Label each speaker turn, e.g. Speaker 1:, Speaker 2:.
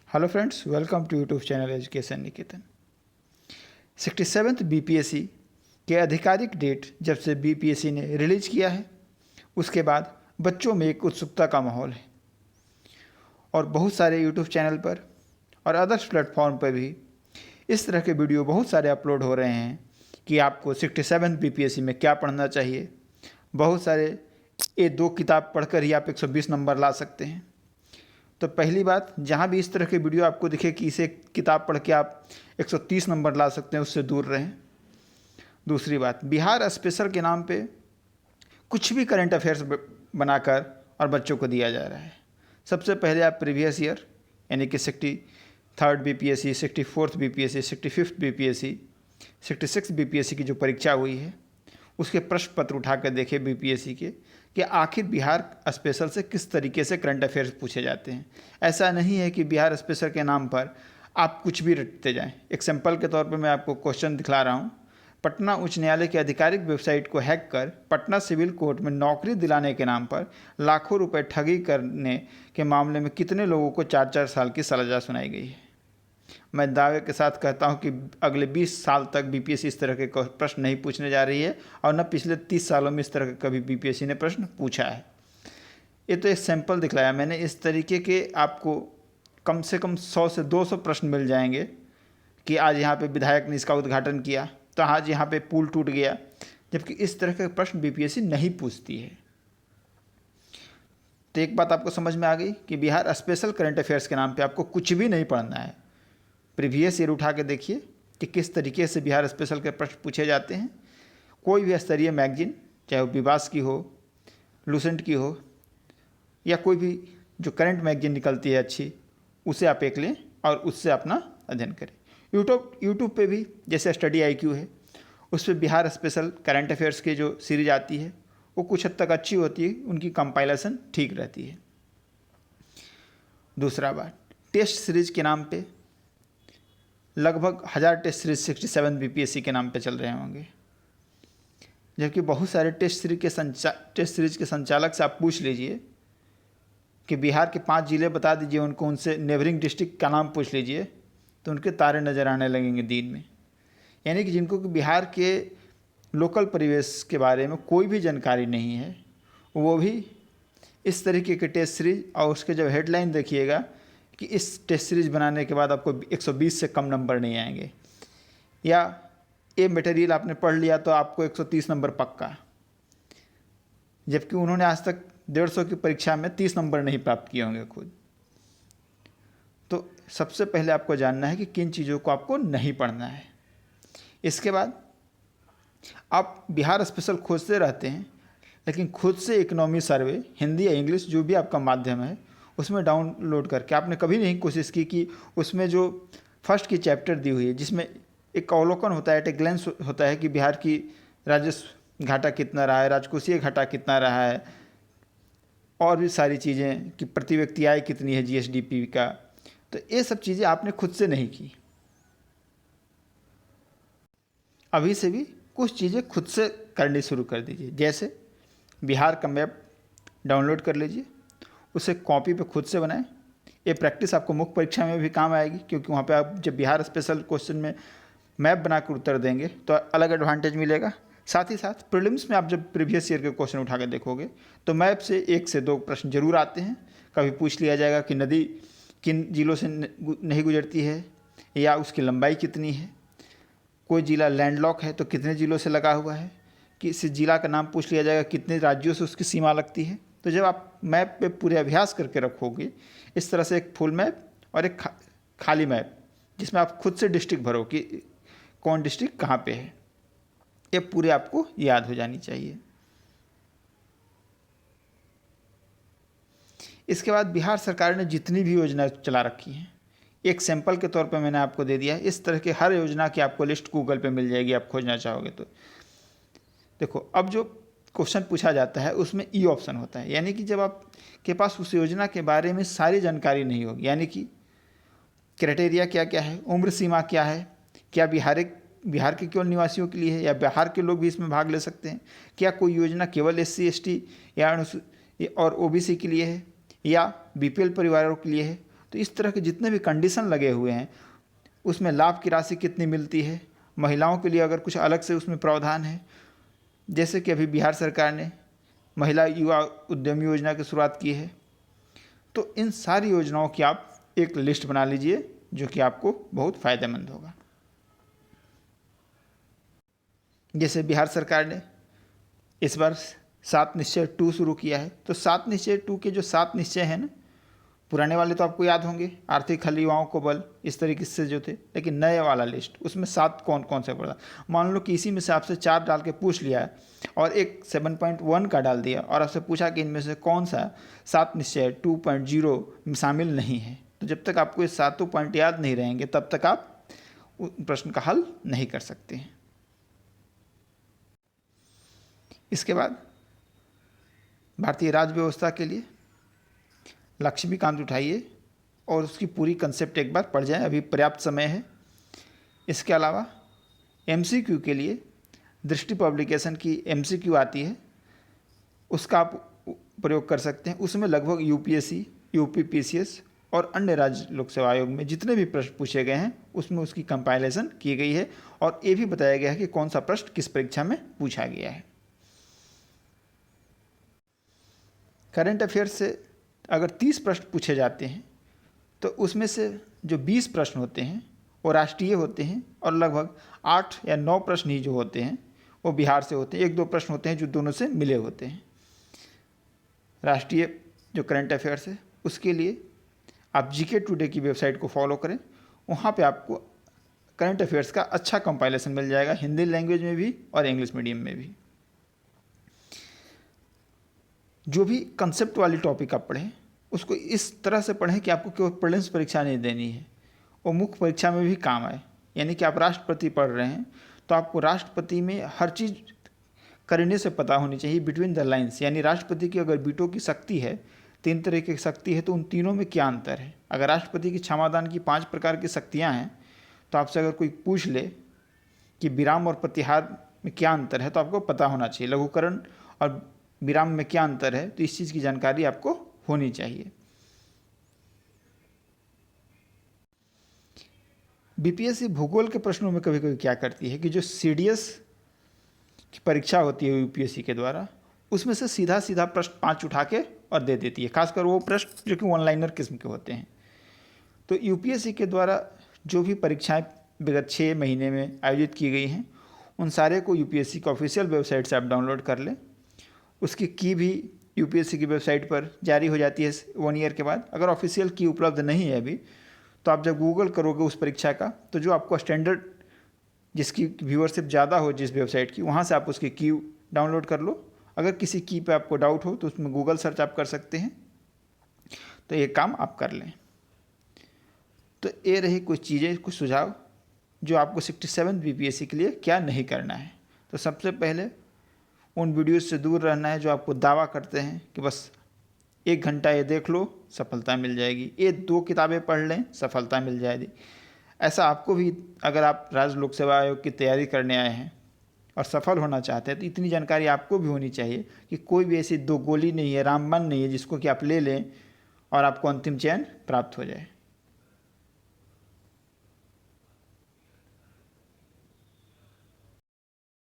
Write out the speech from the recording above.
Speaker 1: Hello friends, welcome to YouTube channel education Niketan. 67th BPSC के आधिकारिक date जब से बीपीएससी ने रिलीज किया है उसके बाद बच्चों में एक उत्सुकता का माहौल है और बहुत सारे यूट्यूब चैनल पर और अदर्स प्लेटफॉर्म पर भी इस तरह के वीडियो बहुत सारे अपलोड हो रहे हैं कि आपको 67th बीपीएससी में क्या पढ़ना चाहिए। बहुत सारे ये 2 किताब पढ़कर ही आप 120 नंबर ला सकते हैं। तो पहली बात, जहाँ भी इस तरह के वीडियो आपको दिखे कि इसे किताब पढ़ के आप 130 नंबर ला सकते हैं, उससे दूर रहें। दूसरी बात, बिहार स्पेशल के नाम पे कुछ भी करंट अफेयर्स बनाकर और बच्चों को दिया जा रहा है। सबसे पहले आप प्रीवियस ईयर यानी कि 63rd BPSC, 64th BPSC, 65th BPSC, 66 BPSC की जो परीक्षा हुई है उसके प्रश्न पत्र उठा कर देखे बीपीएससी के कि आखिर बिहार स्पेशल से किस तरीके से करंट अफेयर्स पूछे जाते हैं। ऐसा नहीं है कि बिहार स्पेशल के नाम पर आप कुछ भी रटते जाएं। एग्जाम्पल के तौर पे मैं आपको क्वेश्चन दिखला रहा हूं। पटना उच्च न्यायालय की आधिकारिक वेबसाइट को हैक कर पटना सिविल कोर्ट में नौकरी दिलाने के नाम पर लाखों रुपए ठगी करने के मामले में कितने लोगों को 4-4 साल की सजा सुनाई गई है। मैं दावे के साथ कहता हूं कि अगले 20 साल तक बीपीएससी इस तरह के प्रश्न नहीं पूछने जा रही है और न पिछले 30 सालों में इस तरह का कभी बीपीएससी ने प्रश्न पूछा है। ये तो एक सैंपल दिखलाया मैंने। इस तरीके के आपको कम से कम 100 से 200 प्रश्न मिल जाएंगे कि आज यहाँ पे विधायक ने इसका उद्घाटन किया तो आज यहाँ पे पुल टूट गया, जबकि इस तरह के प्रश्न बीपीएससी नहीं पूछती है। तो एक बात आपको समझ में आ गई कि बिहार स्पेशल करंट अफेयर्स के नाम पर आपको कुछ भी नहीं पढ़ना है। प्रीवियस ईयर उठा के देखिए कि किस तरीके से बिहार स्पेशल के प्रश्न पूछे जाते हैं। कोई भी स्तरीय मैगजीन, चाहे वो विवास की हो, लूसेंट की हो या कोई भी जो करंट मैगजीन निकलती है अच्छी, उसे आप एक लें और उससे अपना अध्ययन करें। यूट्यूब पे भी जैसे स्टडी IQ है, उस पर बिहार स्पेशल करंट अफेयर्स की जो सीरीज आती है वो कुछ हद तक अच्छी होती है, उनकी कंपाइलेशन ठीक रहती है। दूसरा बात, टेस्ट सीरीज के नाम पे लगभग 1000 टेस्ट सीरीज 67 बीपीएससी के नाम पे चल रहे होंगे, जबकि बहुत सारे टेस्ट सीरीज के संचालक से आप पूछ लीजिए कि बिहार के 5 जिले बता दीजिए उनको, उनसे नेबरिंग डिस्ट्रिक्ट का नाम पूछ लीजिए तो उनके तारे नज़र आने लगेंगे दिन में। यानी कि जिनको कि बिहार के लोकल परिवेश के बारे में कोई भी जानकारी नहीं है, वो भी इस तरीके के टेस्ट सीरीज और उसके जब हेडलाइन देखिएगा कि इस टेस्ट सीरीज बनाने के बाद आपको 120 से कम नंबर नहीं आएंगे, या ये मटेरियल आपने पढ़ लिया तो आपको 130 नंबर पक्का, जबकि उन्होंने आज तक 150 की परीक्षा में 30 नंबर नहीं प्राप्त किए होंगे खुद। तो सबसे पहले आपको जानना है कि किन चीज़ों को आपको नहीं पढ़ना है। इसके बाद आप बिहार स्पेशल खोजते रहते हैं, लेकिन खुद से इकोनॉमी सर्वे हिंदी या इंग्लिश जो भी आपका माध्यम है उसमें डाउनलोड करके आपने कभी नहीं कोशिश की कि उसमें जो फर्स्ट की चैप्टर दी हुई है जिसमें एक अवलोकन होता है, एक ग्लैंस होता है कि बिहार की राजस्व घाटा कितना रहा है, राजकोषीय घाटा कितना रहा है, और भी सारी चीज़ें कि प्रति व्यक्ति आय कितनी है GSDP का, तो ये सब चीज़ें आपने खुद से नहीं की। अभी से भी कुछ चीज़ें खुद से करनी शुरू कर दीजिए। जैसे बिहार का मैप डाउनलोड कर लीजिए, उसे कॉपी पे खुद से बनाएं। ये प्रैक्टिस आपको मुख्य परीक्षा में भी काम आएगी, क्योंकि वहाँ पे आप जब बिहार स्पेशल क्वेश्चन में मैप बनाकर उत्तर देंगे तो अलग एडवांटेज मिलेगा। साथ ही साथ प्रीलिम्स में आप जब प्रीवियस ईयर के क्वेश्चन उठा कर देखोगे तो मैप से 1 से 2 प्रश्न जरूर आते हैं। कभी पूछ लिया जाएगा कि नदी किन जिलों से नहीं गुजरती है या उसकी लंबाई कितनी है, कोई जिला लैंडलॉक है तो कितने जिलों से लगा हुआ है, किसी जिला का नाम पूछ लिया जाएगा कितने राज्यों से उसकी सीमा लगती है। तो जब आप मैप पे पूरे अभ्यास करके रखोगे इस तरह से, एक फुल मैप और एक खाली मैप जिसमें आप खुद से डिस्ट्रिक्ट भरो कि कौन डिस्ट्रिक्ट कहाँ पे है, ये पूरे आपको याद हो जानी चाहिए। इसके बाद बिहार सरकार ने जितनी भी योजना चला रखी हैं, एक सैंपल के तौर पे मैंने आपको दे दिया है। इस तरह के हर योजना की आपको लिस्ट गूगल पे मिल जाएगी, आप खोजना चाहोगे तो। देखो, अब जो क्वेश्चन पूछा जाता है उसमें ई ऑप्शन होता है, यानी कि जब आपके पास उस योजना के बारे में सारी जानकारी नहीं होगी, यानी कि क्राइटेरिया क्या क्या है, उम्र सीमा क्या है, क्या बिहार के केवल निवासियों के लिए है या बिहार के लोग भी इसमें भाग ले सकते हैं, क्या कोई योजना केवल SC ST या और OBC के लिए है या BPL परिवारों के लिए है, तो इस तरह के जितने भी कंडीशन लगे हुए हैं उसमें लाभ की राशि कितनी मिलती है, महिलाओं के लिए अगर कुछ अलग से उसमें प्रावधान है, जैसे कि अभी बिहार सरकार ने महिला युवा उद्यमी योजना की शुरुआत की है, तो इन सारी योजनाओं की आप एक लिस्ट बना लीजिए जो कि आपको बहुत फ़ायदेमंद होगा। जैसे बिहार सरकार ने इस बार 7 निश्चय 2 शुरू किया है, तो 7 निश्चय 2 के जो 7 निश्चय हैं ना, पुराने वाले तो आपको याद होंगे, आर्थिक हल युवाओं को बल, इस तरीके से जो थे, लेकिन नए वाला लिस्ट उसमें 7 कौन कौन से पड़ा। मान लो कि इसी में से आपसे 4 डाल के पूछ लिया है और एक 7.1 का डाल दिया और आपसे पूछा कि इनमें से कौन सा 7 निश्चय 2.0 में शामिल नहीं है, तो जब तक आपको ये 7 पॉइंट याद नहीं रहेंगे तब तक आप प्रश्न का हल नहीं कर सकते हैं। इसके बाद भारतीय राज्य व्यवस्था के लिए लक्ष्मीकांत उठाइए और उसकी पूरी कंसेप्ट एक बार पढ़ जाएं, अभी पर्याप्त समय है। इसके अलावा MCQ के लिए दृष्टि पब्लिकेशन की MCQ आती है, उसका आप प्रयोग कर सकते हैं। उसमें लगभग UPSC, UP PCS और अन्य राज्य लोक सेवा आयोग में जितने भी प्रश्न पूछे गए हैं उसमें उसकी कंपाइलेशन की गई है और ये भी बताया गया है कि कौन सा प्रश्न किस परीक्षा में पूछा गया है। करंट अफेयर्स से अगर 30 प्रश्न पूछे जाते हैं तो उसमें से जो 20 प्रश्न होते हैं वो राष्ट्रीय होते हैं और लगभग 8 या 9 प्रश्न ही जो होते हैं वो बिहार से होते हैं। 1-2 प्रश्न होते हैं जो दोनों से मिले होते हैं। राष्ट्रीय जो करंट अफेयर्स है उसके लिए आप GK टुडे की वेबसाइट को फॉलो करें, वहाँ पे आपको करंट अफेयर्स का अच्छा कंपाइलेशन मिल जाएगा, हिंदी लैंग्वेज में भी और इंग्लिश मीडियम में भी। जो भी कंसेप्ट वाली टॉपिक आप पढ़ें उसको इस तरह से पढ़ें कि आपको केवल प्रीलिम्स परीक्षा नहीं देनी है, वो मुख्य परीक्षा में भी काम आए। यानी कि आप राष्ट्रपति पढ़ रहे हैं तो आपको राष्ट्रपति में हर चीज़ करने से पता होनी चाहिए, बिटवीन द लाइन्स। यानी राष्ट्रपति की अगर वीटो की शक्ति है, 3 तरह की शक्ति है, तो उन तीनों में क्या अंतर है। अगर राष्ट्रपति की क्षमादान की 5 प्रकार की शक्तियाँ हैं तो आपसे अगर कोई पूछ ले कि विराम और प्रतिहार में क्या अंतर है तो आपको पता होना चाहिए। लघुकरण और विराम में क्या अंतर है, तो इस चीज़ की जानकारी आपको होनी चाहिए। BPSC भूगोल के प्रश्नों में कभी कभी क्या करती है कि जो CDS की परीक्षा होती है UPSC के द्वारा, उसमें से सीधा सीधा प्रश्न 5 उठा के और दे देती है, खासकर वो प्रश्न जो कि वन लाइनर किस्म के होते हैं। तो UPSC के द्वारा जो भी परीक्षाएं विगत 6 महीने में आयोजित की गई हैं उन सारे को UPSC की ऑफिशियल वेबसाइट से आप डाउनलोड कर लें। उसकी की भी UPSC की वेबसाइट पर जारी हो जाती है 1 ईयर के बाद। अगर ऑफिशियल की उपलब्ध नहीं है अभी तो आप जब गूगल करोगे उस परीक्षा का तो जो आपको स्टैंडर्ड जिसकी व्यूअरशिप ज़्यादा हो जिस वेबसाइट की, वहाँ से आप उसकी की डाउनलोड कर लो। अगर किसी की पे आपको डाउट हो तो उसमें गूगल सर्च आप कर सकते हैं, तो ये काम आप कर लें। तो ये रही कुछ चीज़ें, कुछ सुझाव जो आपको 67 BPSC के लिए क्या नहीं करना है। तो सबसे पहले उन वीडियोस से दूर रहना है जो आपको दावा करते हैं कि बस 1 घंटा ये देख लो सफलता मिल जाएगी, ये 2 किताबें पढ़ लें सफलता मिल जाएगी। ऐसा आपको भी, अगर आप राज्य लोक सेवा आयोग की तैयारी करने आए हैं और सफल होना चाहते हैं तो इतनी जानकारी आपको भी होनी चाहिए कि कोई भी ऐसी 2 गोली नहीं है, रामबाण नहीं है जिसको कि आप ले लें और आपको अंतिम चयन प्राप्त हो जाए।